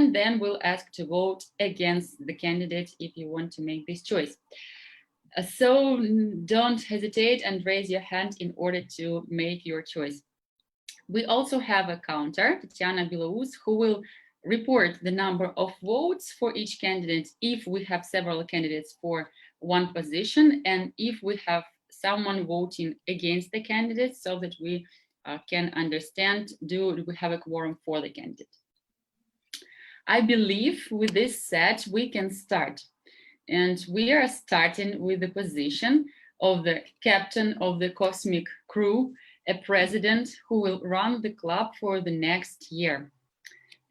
and then we'll ask to vote against the candidate if you want to make this choice. So don't hesitate and raise your hand in order to make your choice. We also have a counter, Tatiana Bilaus, who will report the number of votes for each candidate if we have several candidates for one position and if we have someone voting against the candidate, so that we can understand, do we have a quorum for the candidate. I believe with this set, we can start. And we are starting with the position of the captain of the cosmic crew, a president who will run the club for the next year.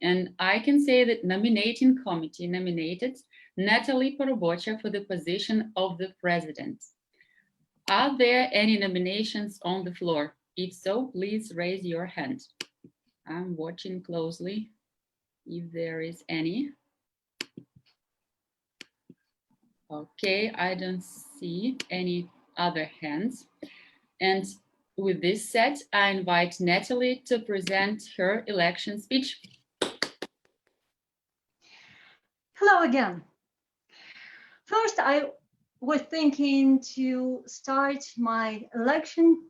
And I can say that nominating committee nominated Nataly Parubocha for the position of the president. Are there any nominations on the floor? If so, please raise your hand. I'm watching closely if there is any. Okay, I don't see any other hands. And with this set, I invite Nataly to present her election speech. Hello again. First, I was thinking to start my election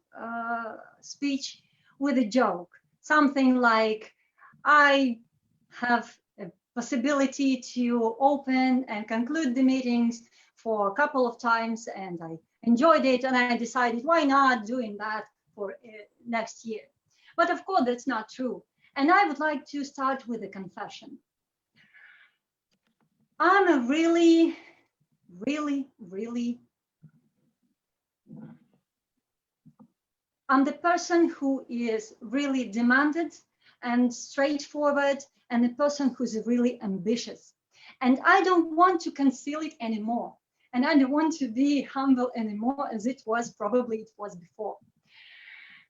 speech with a joke, something like, I have a possibility to open and conclude the meetings for a couple of times, and I enjoyed it, and I decided, why not doing that for next year? But of course, that's not true. And I would like to start with a confession. I'm a really I'm the person who is really demanded and straightforward, and a person who's really ambitious. And I don't want to conceal it anymore. And I don't want to be humble anymore, as it was before.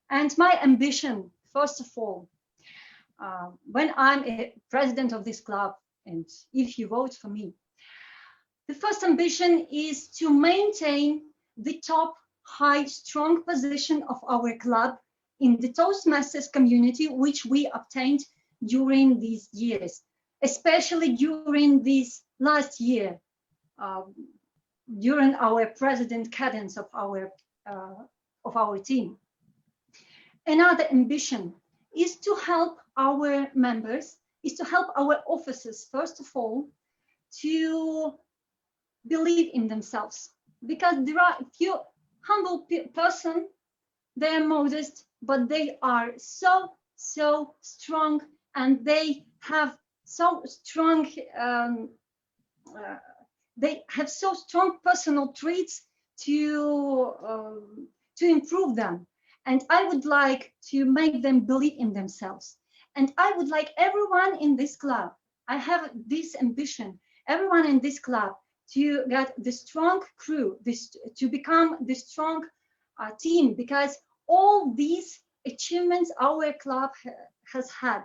And my ambition, first of all, when I'm a president of this club, and if you vote for me, the first ambition is to maintain the top, high, strong position of our club in the Toastmasters community, which we obtained during these years, especially during this last year, during our president cadence of our team. Another ambition is to help our members, is to help our officers, first of all, to believe in themselves, because there are a few humble person, they're modest, but they are so strong, and they have so strong personal traits to improve them. And I would like to make them believe in themselves. And I would like everyone in this club, I have this ambition, everyone in this club to get the strong crew, to become the strong team, because all these achievements our club has had,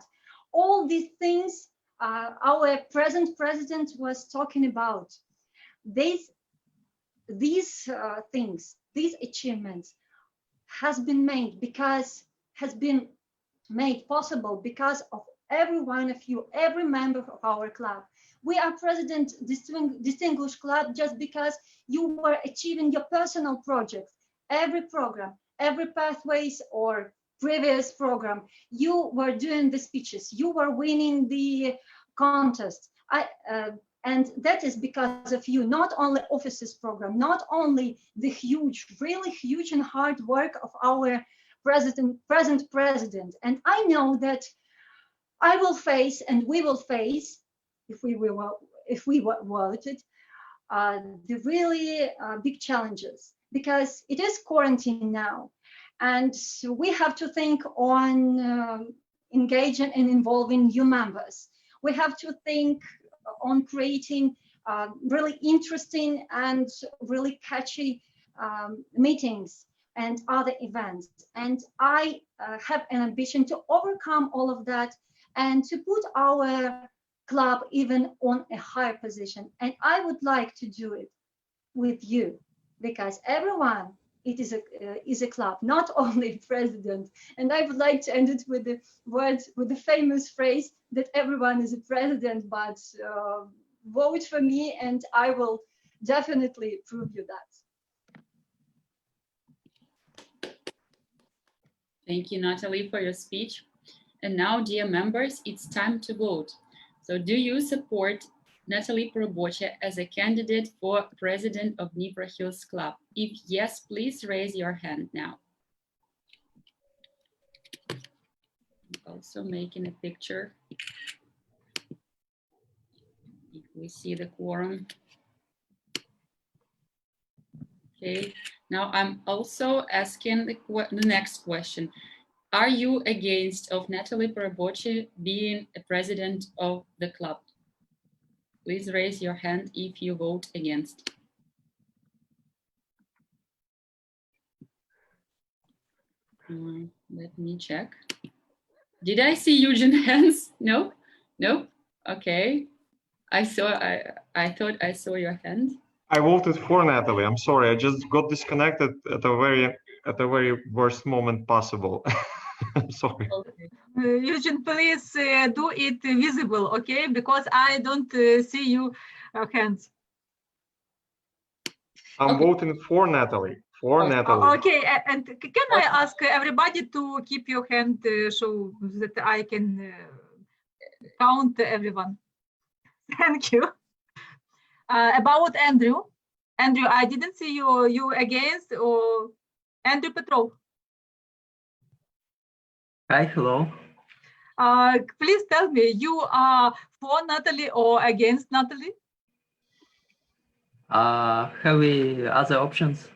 all these things our present president was talking about, these things, these achievements has been made possible because of every one of you, every member of our club. We are president distinguished club just because you were achieving your personal projects, every program, every pathways or previous program. You were doing the speeches, you were winning the contest. And that is because of you, not only officers program, not only the huge, really huge and hard work of our present president. And I know that I will face, and we will face, if we voted, the really big challenges, because it is quarantine now, and so we have to think on engaging and involving new members. We have to think on creating really interesting and really catchy meetings and other events. And I have an ambition to overcome all of that and to put our club even on a higher position. And I would like to do it with you, because everyone is a club, not only president. And I would like to end it with the words, with the famous phrase that everyone is a president, but vote for me and I will definitely prove you that. Thank you, Nataly, for your speech. And now, dear members, it's time to vote. So do you support Nataly Parubocha as a candidate for president of Dnipro Hills Club? If yes, please raise your hand now. Also making a picture. If we see the quorum. Okay, now I'm also asking the next question. Are you against of Nataly Parubocha being a president of the club? Please raise your hand if you vote against. Let me check. Did I see Eugene hands? No? No? Okay. I thought I saw your hand. I voted for Nataly. I'm sorry. I just got disconnected at a very worst moment possible. I'm sorry. Okay. Eugene, please do it visible, okay? Because I don't see you hands. I'm voting for Nataly. For Nataly. Okay, and can I ask everybody to keep your hand so that I can count everyone? Thank you. About Andrew. Andrew, I didn't see you against or Andrew Petrov. Hi, hello. Please tell me, you are for Nataly or against Nataly? Have we other options?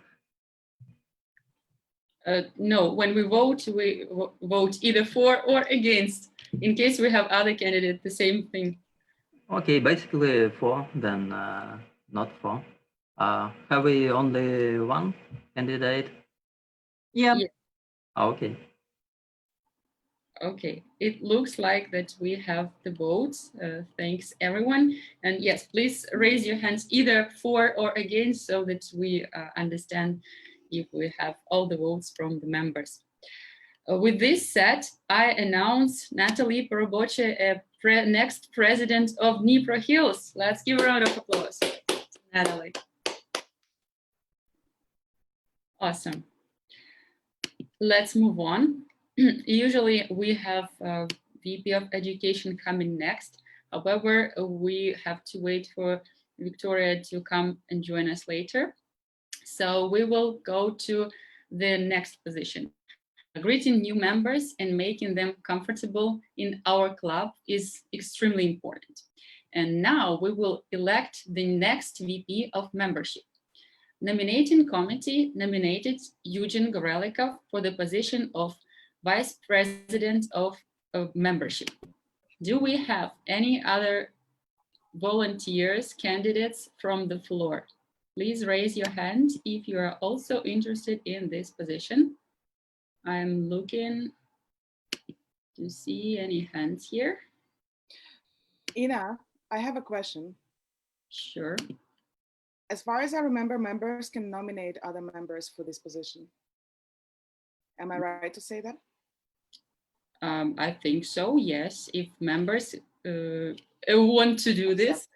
No, when we vote either for or against, in case we have other candidates, the same thing. Okay, basically for, then not for. Have we only one candidate? Yeah. Okay. Okay, it looks like that we have the votes. Thanks everyone. And yes, please raise your hands either for or against so that we understand if we have all the votes from the members. With this said, I announce Nataly Parubocha next president of Dnipro Hills. Let's give a round of applause, Nataly. Awesome. Let's move on. Usually we have VP of Education coming next. However, we have to wait for Victoria to come and join us later. So we will go to the next position. Greeting new members and making them comfortable in our club is extremely important. And now we will elect the next VP of membership. Nominating committee nominated Eugene Gorelikov for the position of Vice President of membership. Do we have any other volunteers, candidates from the floor? Please raise your hand if you are also interested in this position. I'm looking to see any hands here. Ina, I have a question. Sure. As far as I remember, members can nominate other members for this position. Am I right to say that? I think so, yes. If members want to do this,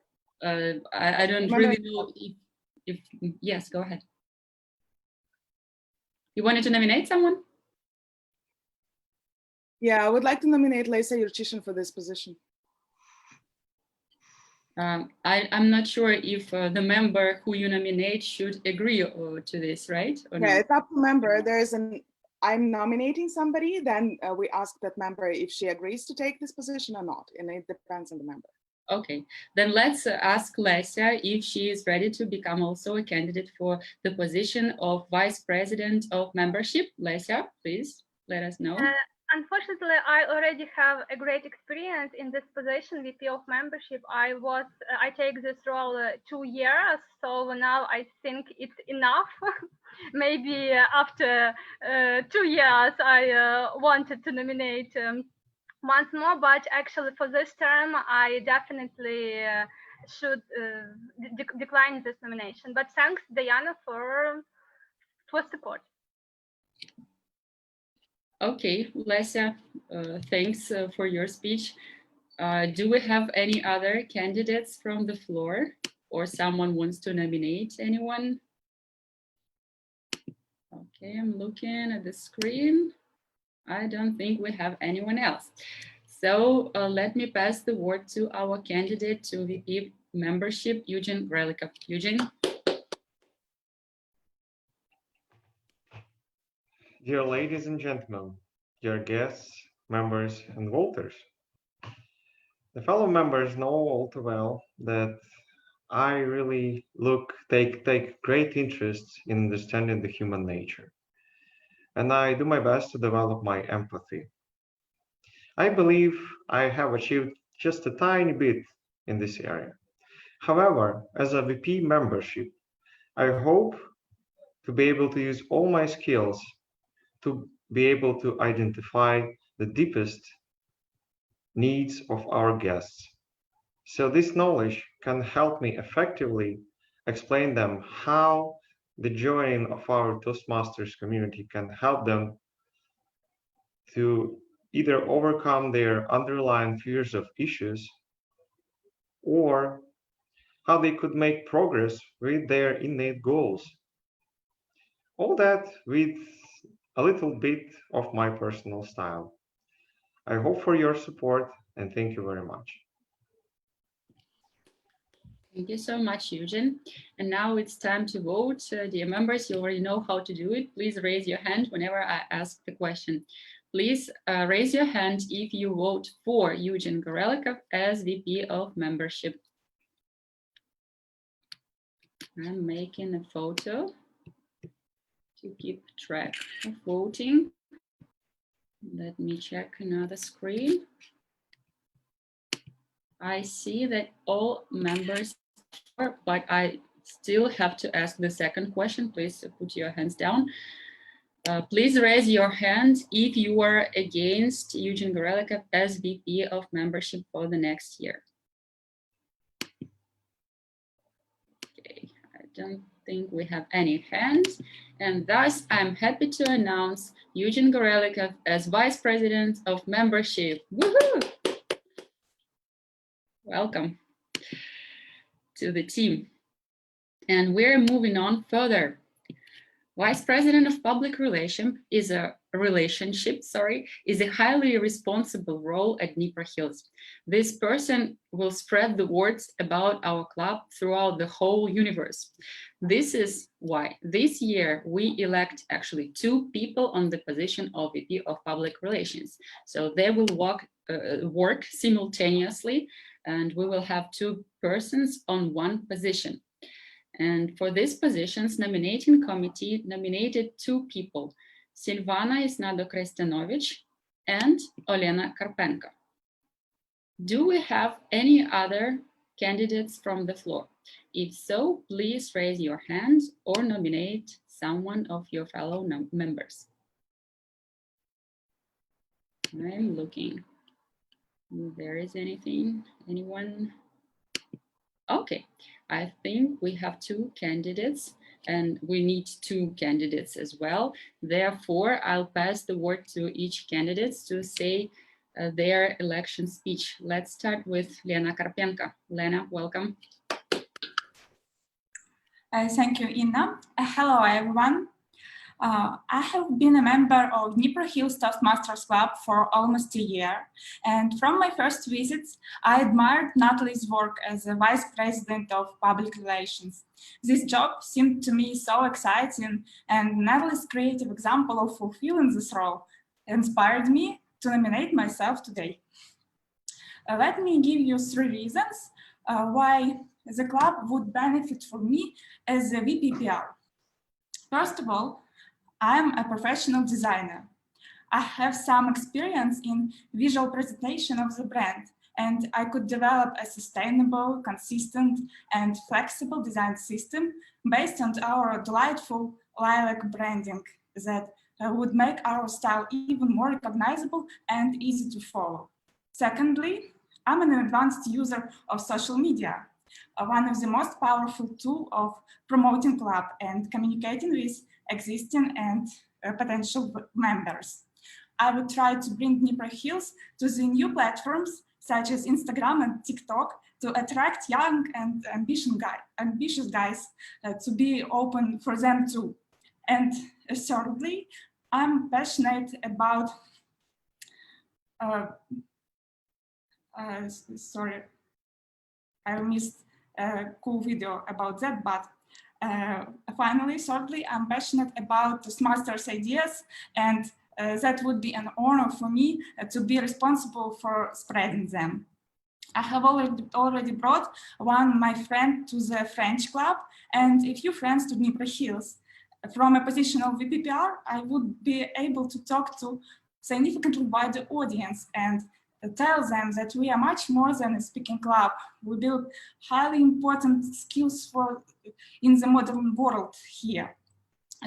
I don't really know if, yes, go ahead. You wanted to nominate someone? Yeah, I would like to nominate Lisa Yurchishin for this position. I'm not sure if the member who you nominate should agree to this, right? Or yeah, no? it's up to member. I'm nominating somebody, then we ask that member if she agrees to take this position or not, and it depends on the member. Okay, then let's ask Lesia if she is ready to become also a candidate for the position of Vice President of Membership. Lesia, please let us know. Unfortunately, I already have a great experience in this position, VP of membership. I take this role 2 years, so now I think it's enough. Maybe after 2 years, I wanted to nominate once more, but actually for this term, I definitely should decline this nomination. But thanks, Diana, for was support. Okay, Lesia, thanks for your speech. Do we have any other candidates from the floor, or someone wants to nominate anyone? Okay, I'm looking at the screen. I don't think we have anyone else. So let me pass the word to our candidate to VP membership, Eugene Grelikov. Eugene. Dear ladies and gentlemen, dear guests, members, and voters. The fellow members know all too well that I really take great interest in understanding the human nature. And I do my best to develop my empathy. I believe I have achieved just a tiny bit in this area. However, as a VP membership, I hope to be able to use all my skills to be able to identify the deepest needs of our guests. So this knowledge can help me effectively explain them how the joining of our Toastmasters community can help them to either overcome their underlying fears of issues or how they could make progress with their innate goals. All that with a little bit of my personal style. I hope for your support and thank you very much. Thank you so much, Eugene. And now it's time to vote. Dear members, you already know how to do it. Please raise your hand whenever I ask the question. Please raise your hand if you vote for Eugene Grelikov as VP of membership. I'm making a photo to keep track of voting. Let me check another screen. I see that all members are, but I still have to ask the second question. Please put your hands down. Please raise your hand if you are against Eugene Grelikov as VP of membership for the next year. Okay, I don't think we have any hands. And thus, I'm happy to announce Eugene Grelikov as Vice President of Membership. Woohoo! Welcome to the team. And we're moving on further. Vice President of Public Relations is a highly responsible role at Dnipro Hills. This person will spread the words about our club throughout the whole universe. This is why this year we elect actually 2 people on the position of VP of Public Relations. So they will work simultaneously, and we will have 2 persons on 1 position. And for these positions, nominating committee nominated 2 people, Silvana Isnado Krestianovych and Olena Karpenko. Do we have any other candidates from the floor? If so, please raise your hand or nominate someone of your fellow members. I'm looking. If there is anyone? Okay, I think we have 2 candidates and we need 2 candidates as well. Therefore, I'll pass the word to each candidate to say their election speech. Let's start with Lena Karpenko. Lena, welcome. Thank you, Inna. Hello, everyone. I have been a member of Dnipro Hills Toastmasters Club for almost a year, and from my first visits, I admired Nataly's work as a Vice President of Public Relations. This job seemed to me so exciting, and Nataly's creative example of fulfilling this role inspired me to nominate myself today. Let me give you 3 reasons why the club would benefit from me as a VPPR. First of all, I'm a professional designer. I have some experience in visual presentation of the brand, and I could develop a sustainable, consistent, and flexible design system based on our delightful lilac branding that would make our style even more recognizable and easy to follow. Secondly, I'm an advanced user of social media, one of the most powerful tools of promoting club and communicating with existing and potential members. I would try to bring Dnipro Hills to the new platforms such as Instagram and TikTok to attract young and ambitious guys to be open for them too. And thirdly, I'm passionate about, sorry, I missed a cool video about that, but finally, thirdly, I'm passionate about Toastmasters ideas, and that would be an honor for me to be responsible for spreading them. I have already brought my friend to the French club and a few friends to Dnipro Hills. From a position of VPPR, I would be able to talk to significantly wider audience and tell them that we are much more than a speaking club. We build highly important skills in the modern world here.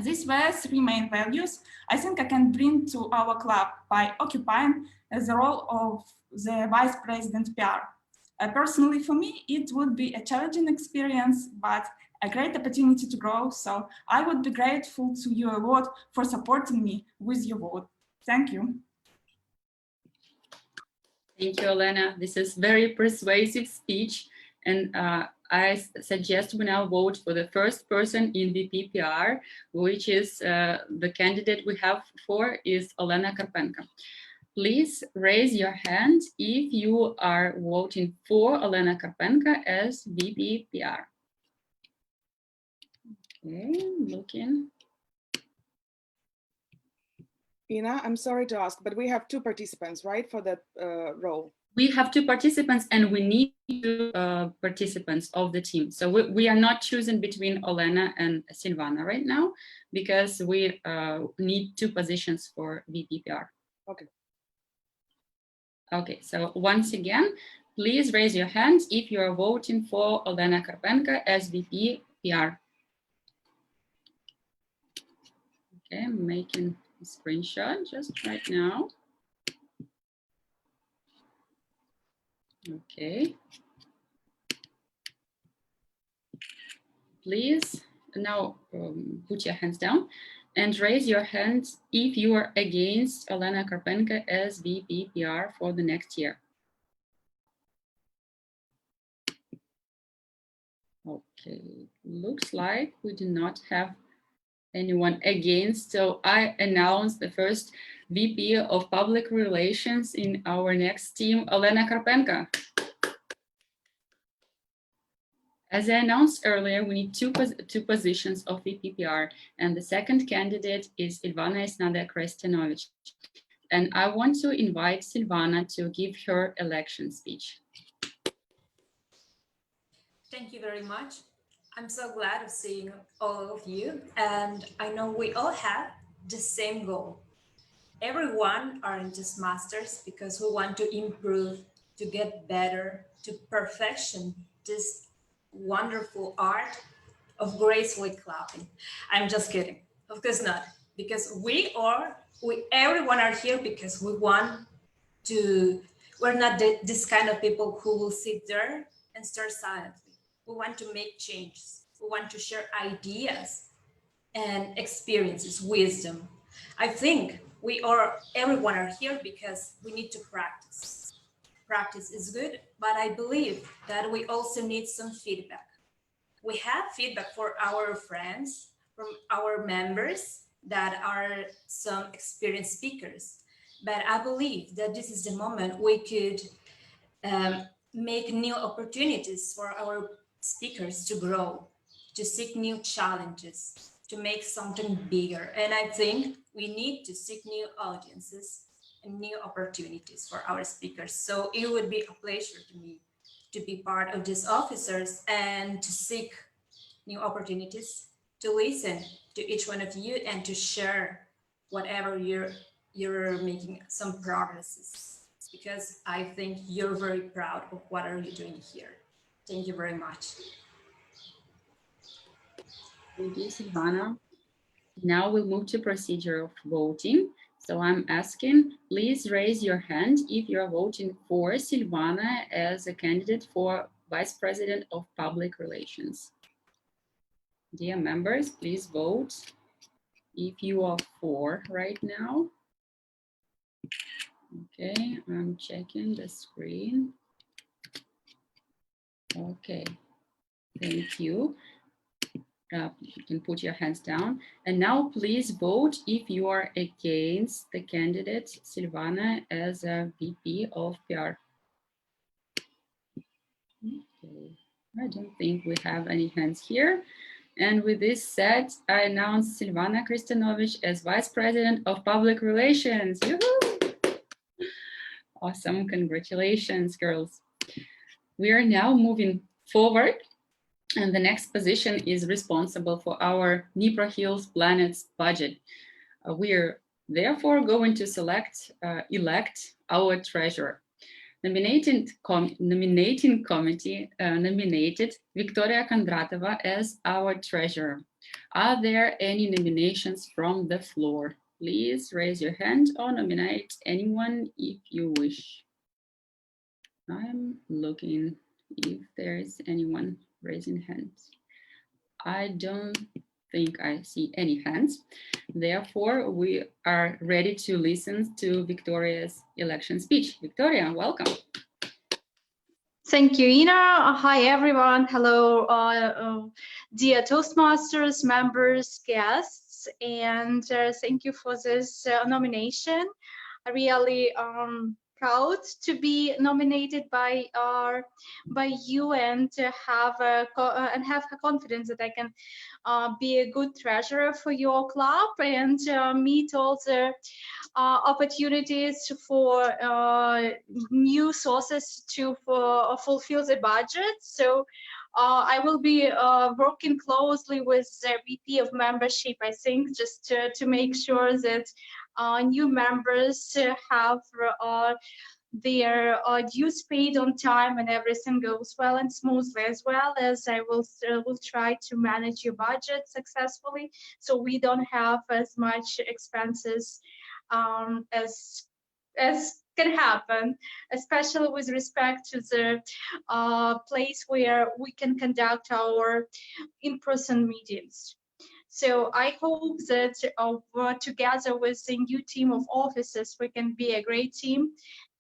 These were three main values I think I can bring to our club by occupying the role of the Vice President PR. Personally, for me, it would be a challenging experience, but a great opportunity to grow. So I would be grateful to you a lot for supporting me with your vote. Thank you. Thank you, Olena. This is very persuasive speech. And I suggest we now vote for the first person in VPPR, which is the candidate we have for is Olena Karpenko. Please raise your hand if you are voting for Olena Karpenko as VPPR. Okay, looking. Ina, I'm sorry to ask, but we have two participants, right, for that role? We have two participants and we need two participants of the team. So we are not choosing between Olena and Silvana right now because we need two positions for VPPR. Okay. Okay, so once again, please raise your hand if you are voting for Olena Karpenko as VPPR. Okay, I'm making a screenshot just right now. Okay. Please now put your hands down and raise your hands if you are against Olena Karpenko as VPPR for the next year. Okay, looks like we do not have anyone against, so I announce the first VP of Public Relations in our next team, Olena Karpenko. As I announced earlier, we need two positions of VPPR, and the second candidate is Isnado Krestianovych. And I want to invite Silvana to give her election speech. Thank you very much. I'm so glad of seeing all of you, and I know we all have the same goal. Everyone are in Toastmasters because we want to improve, to get better, to perfection this wonderful art of gracefully clapping. I'm just kidding. Of course not, because everyone are here because we want to. We're not this kind of people who will sit there and stare silently. We want to make changes. We want to share ideas and experiences, wisdom. I think everyone are here because we need to practice. Practice is good, but I believe that we also need some feedback. We have feedback for our friends, from our members that are some experienced speakers. But I believe that this is the moment we could make new opportunities for our speakers to grow, to seek new challenges, to make something bigger. And I think we need to seek new audiences and new opportunities for our speakers. So it would be a pleasure to me to be part of these officers and to seek new opportunities, to listen to each one of you and to share whatever you're making some progresses, because I think you're very proud of what are you doing here. Thank you very much. Thank you, Silvana. Now we'll move to procedure of voting. So I'm asking, please raise your hand if you are voting for Silvana as a candidate for Vice President of Public Relations. Dear members, please vote. if you are for right now. Okay, I'm checking the screen. Okay, thank you. You can put your hands down. And now please vote if you are against the candidate Silvana as a VP of PR. Okay. I don't think we have any hands here. And with this said, I announce Silvana Krestianovych as Vice President of Public Relations. Awesome, congratulations, girls. We are now moving forward, and the next position is responsible for our Dnipro Hills Planet's budget. We are therefore going to elect our treasurer. Nominating committee nominated Victoria Kondratova as our treasurer. Are there any nominations from the floor? Please raise your hand or nominate anyone if you wish. I'm looking if there is anyone raising hands. I don't think I see any hands. Therefore, we are ready to listen to Victoria's election speech. Victoria, welcome. Thank you, Ina. Hi, everyone. Hello, dear Toastmasters members, guests, and thank you for this nomination. I really proud to be nominated by you and to have confidence that I can be a good treasurer for your club and meet all the opportunities for new sources to fulfill the budget. So I will be working closely with the VP of membership, I think, just to make sure that new members have their dues paid on time and everything goes well and smoothly, as well as I will try to manage your budget successfully so we don't have as much expenses as can happen, especially with respect to the place where we can conduct our in-person meetings. So I hope that together with the new team of officers, we can be a great team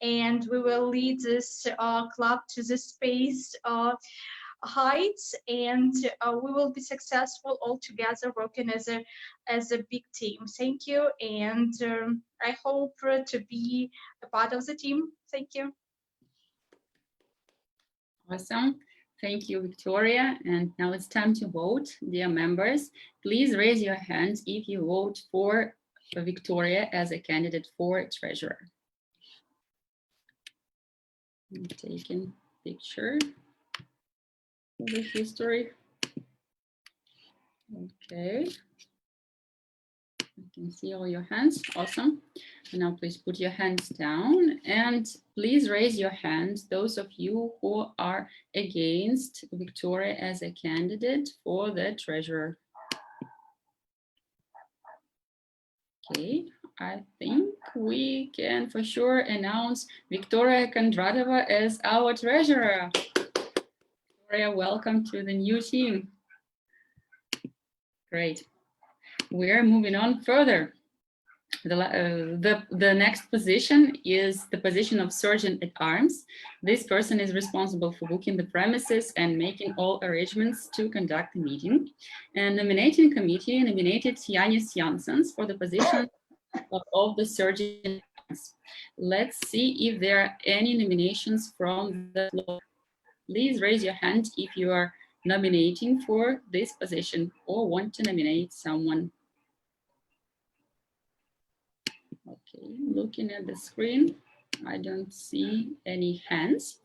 and we will lead this club to the space heights, and we will be successful all together working as a big team. Thank you, and I hope to be a part of the team. Thank you. Awesome. Thank you, Victoria. And now it's time to vote, dear members. Please raise your hands if you vote for Victoria as a candidate for treasurer. I'm taking a picture for the history. Okay. I can see all your hands. Awesome. And now please put your hands down and please raise your hands, those of you who are against Victoria as a candidate for the treasurer. Okay, I think we can for sure announce Victoria Kondratova as our treasurer. Victoria, welcome to the new team. Great. We're moving on further. The next position is the position of Sergeant at Arms. This person is responsible for booking the premises and making all arrangements to conduct the meeting. And the nominating committee nominated Yanis Yansons for the position of the Sergeant at Arms. Let's see if there are any nominations from the floor. Please raise your hand if you are nominating for this position or want to nominate someone. Okay, looking at the screen, I don't see any hands.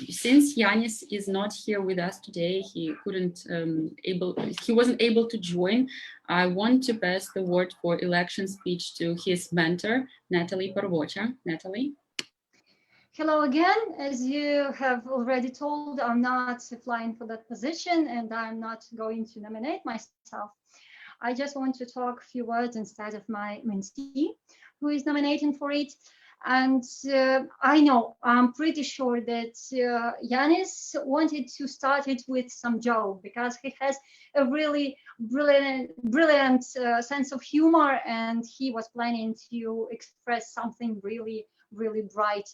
Since Yanis is not here with us today, he wasn't able to join. I want to pass the word for election speech to his mentor, Nataly Parubocha. Nataly. Hello again. As you have already told, I'm not applying for that position and I'm not going to nominate myself. I just want to talk a few words instead of my mentee, who is nominating for it. And I'm pretty sure that Yanis wanted to start it with some joke, because he has a really brilliant sense of humor, and he was planning to express something really, really bright.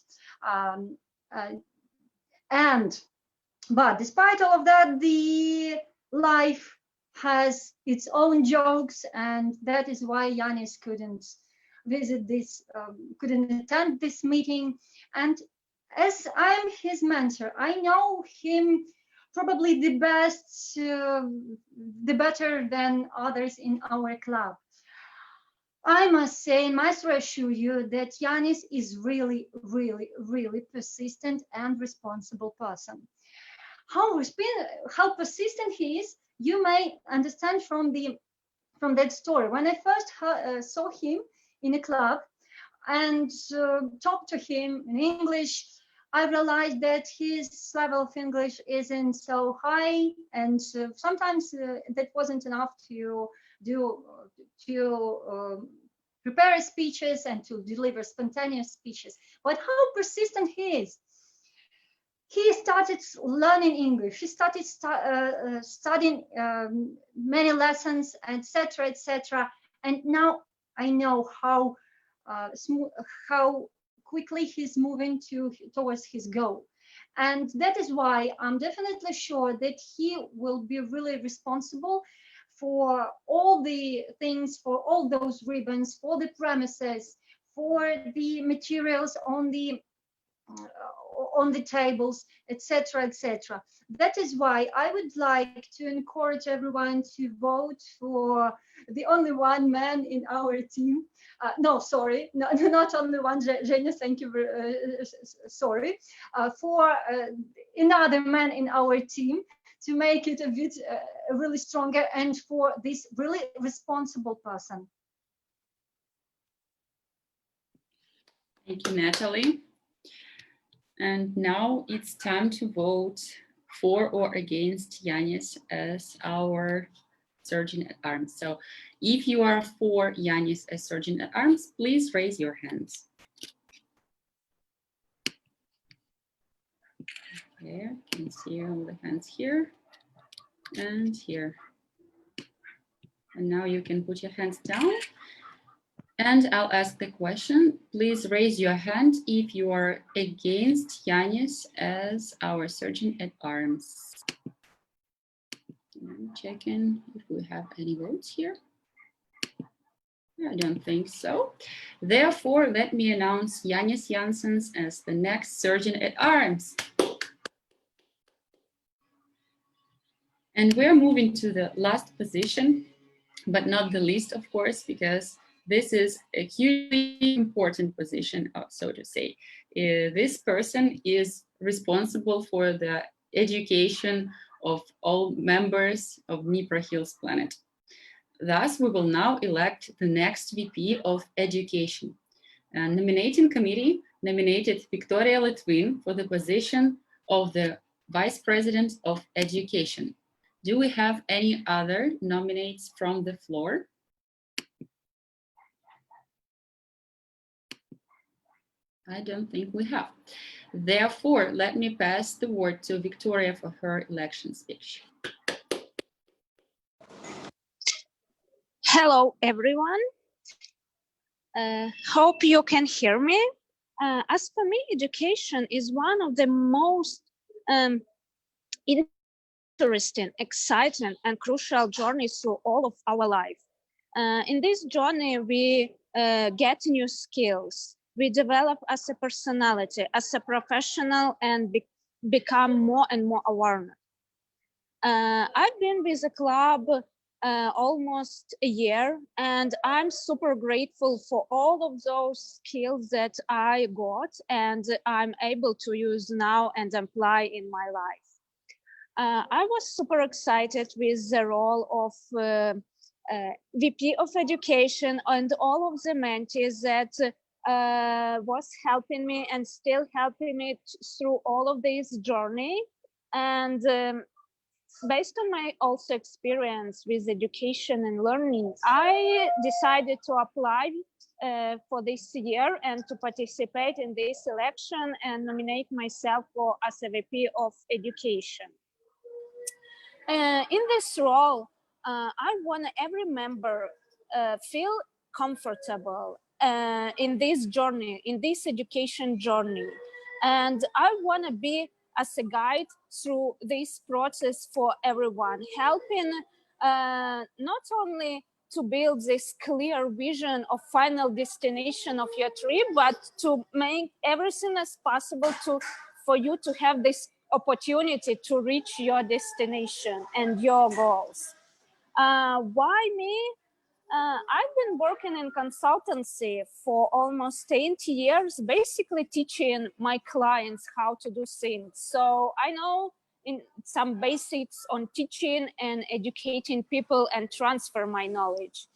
But despite all of that, the life has its own jokes, and that is why Yanis couldn't attend this meeting. And as I'm his mentor, I know him probably the better than others in our club. I must say, must reassure you that Yanis is really, really, really persistent and responsible person. How persistent he is, you may understand from that story. When I first saw him in a club and talked to him in English, I realized that his level of English isn't so high, and sometimes that wasn't enough to prepare speeches and to deliver spontaneous speeches. But how persistent he is! He started learning English. He started studying many lessons, etc., etc. And now I know how quickly he's moving towards his goal. And that is why I'm definitely sure that he will be really responsible for all the things, for all those ribbons, for the premises, for the materials on the tables, etc., etc. That is why I would like to encourage everyone to vote for the only one man in our team. No, sorry, no, not only one, Zhenya, thank you, sorry, for another man in our team, to make it a bit really stronger, and for this really responsible person. Thank you, Nataly. And now it's time to vote for or against Yanis as our Sergeant at Arms. So if you are for Yanis as Sergeant at Arms, please raise your hands. Okay, I can see all the hands here and here. And now you can put your hands down. And I'll ask the question. Please raise your hand if you are against Yanis as our Sergeant at Arms. I'm checking if we have any votes here. I don't think so. Therefore, let me announce Yanis Yansons as the next Sergeant at Arms. And we're moving to the last position, but not the least, of course, because this is a hugely important position, so to say. This person is responsible for the education of all members of Dnipro Hills Planet. Thus, we will now elect the next VP of Education. A nominating committee nominated Victoria Lytvyn for the position of the Vice President of Education. Do we have any other nominates from the floor? I don't think we have. Therefore, let me pass the word to Victoria for her election speech. Hello, everyone. Hope you can hear me. As for me, education is one of the most interesting, exciting, and crucial journeys through all of our life. In this journey, we get new skills. We develop as a personality, as a professional, and become more and more aware. I've been with the club almost a year, and I'm super grateful for all of those skills that I got and I'm able to use now and apply in my life. I was super excited with the role of VP of Education and all of the mentees that was helping me and still helping me through all of this journey. And based on my also experience with education and learning, I decided to apply for this year and to participate in this election and nominate myself for as a VP of Education. In this role, I want every member feel comfortable in this journey, in this education journey. And I want to be as a guide through this process for everyone, helping not only to build this clear vision of final destination of your trip, but to make everything as possible for you to have this opportunity to reach your destination and your goals. Why me? I've been working in consultancy for almost 20 years, basically teaching my clients how to do things. So I know in some basics on teaching and educating people and transfer my knowledge.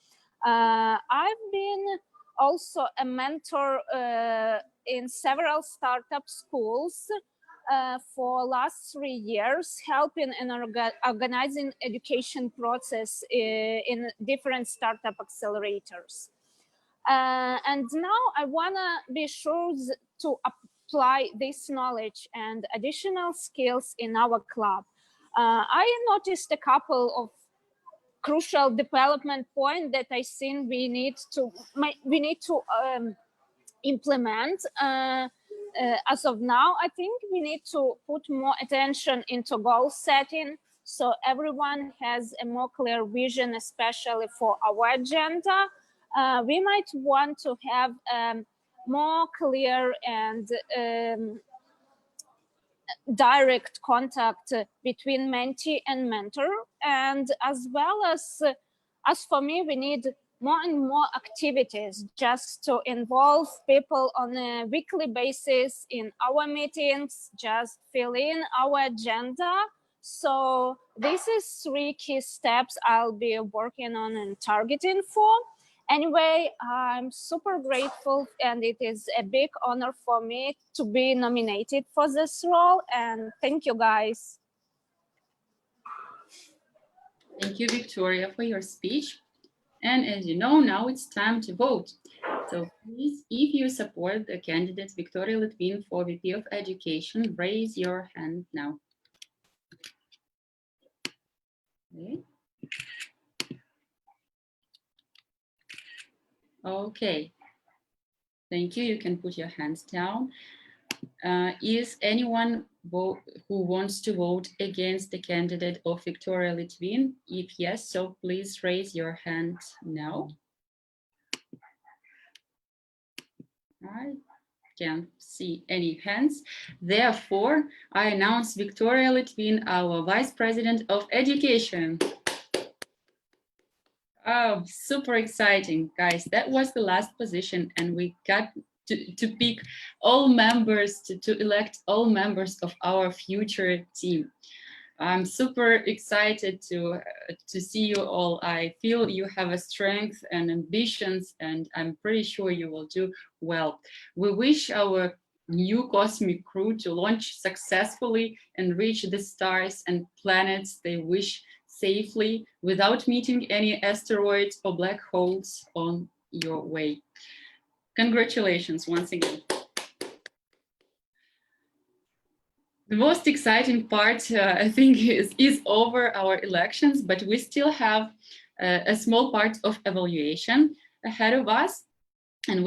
I've been also a mentor in several startup schools for last 3 years, helping and organizing education process in different startup accelerators. And now I want to be sure to apply this knowledge and additional skills in our club. I noticed a couple of crucial development points that I think we need to implement. As of now, I think we need to put more attention into goal setting, so everyone has a more clear vision, especially for our agenda. We might want to have more clear and direct contact between mentee and mentor, and as well as for me, we need more and more activities just to involve people on a weekly basis in our meetings, just fill in our agenda. So this is 3 key steps I'll be working on and targeting for. Anyway, I'm super grateful, and it is a big honor for me to be nominated for this role, and thank you guys. Thank you, Victoria, for your speech. And as you know, now it's time to vote. So please, if you support the candidate Victoria Lytvyn for VP of Education, raise your hand now. Okay. Okay. Thank you. You can put your hands down. Is anyone who wants to vote against the candidate of Victoria Lytvyn? If yes, so please raise your hand now. I can't see any hands. Therefore, I announce Victoria Lytvyn, our Vice President of Education. Oh, super exciting, guys. That was the last position, and we got to pick all members, to elect all members of our future team. I'm super excited to see you all. I feel you have a strength and ambitions, and I'm pretty sure you will do well. We wish our new cosmic crew to launch successfully and reach the stars and planets they wish safely without meeting any asteroids or black holes on your way. Congratulations once again. The most exciting part, I think, is over our elections, but we still have a small part of evaluation ahead of us. And